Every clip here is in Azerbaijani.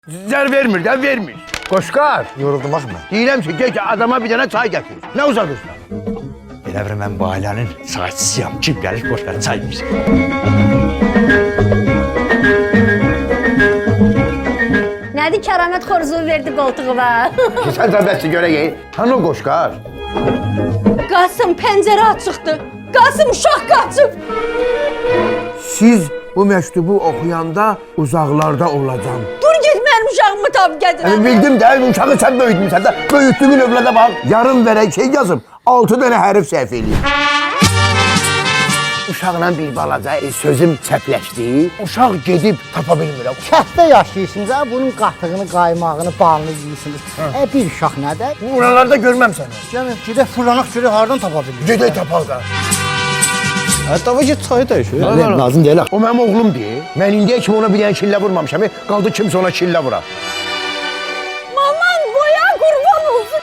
Zər vermir də, vermir. Qoşqar. Yoruldum axı mən. Deyirəm ki, gel ki, adama bir dənə çay gətir. Nə uzadırsan? Elə bir mən bu ailənin çayçısıyam. Kim gəlir Qoşqara çay versin. Nədir kəramət xoruzu verdi qoltuğuma? Sən zəbəsti görək. Hanı o Qoşqar? Qasım pəncərə açıqdır. Qasım uşaq qaçıb. Siz bu məktubu oxuyanda uzaqlarda olacam. Dur get mənim uşağımı tap gətirəm. Bildim də, uşağı sən böyütmüsən də. Böyütdüğün övlada bax. Yarım vərək şey yazıb, 6 dənə hərf səhv eləyib. Uşaqla bir balaca sözüm çəpləşdi. Uşaq gedib tapa bilmirəm. Kənddə yaşayırsınız, bunun qatığını, qaymağını, balını yeyirsiniz. Bir uşaq nədir? Buralarda görməm səni. Gəlin, gedək fırlanaq görək, hardan tapa bilirik? Gedək tapal da. Hətta var ki, çayı dəyişir. Lazım deyil. O mənim oğlumdur. Mən indiyə kimi ona bir dənə şillə vurmamışam. Qaldı kimsə ona şillə vura. Maman boya qurban olsun.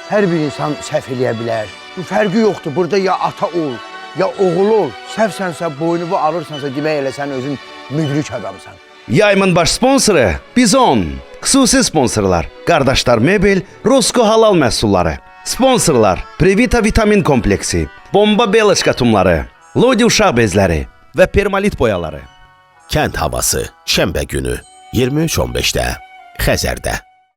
Hər bir insan səhv eləyə bilər. Bu fərqi yoxdur. Burada ya ata ol, ya oğul ol. Səhvsənsə, boynuvu alırsansa demək elə sən özün müdrik adamsan. Yayımın baş sponsoru Bizon. Xüsusi sponsorlar Qardaşlar Mebel, Rosko Halal məhsulları. Sponsorlar Previta Vitamin Kompleksi, Bomba Beloçka tumları, Lodi uşaq bezləri və permalit boyaları. Kənd havası şənbə günü 23:15-də Xəzərdə.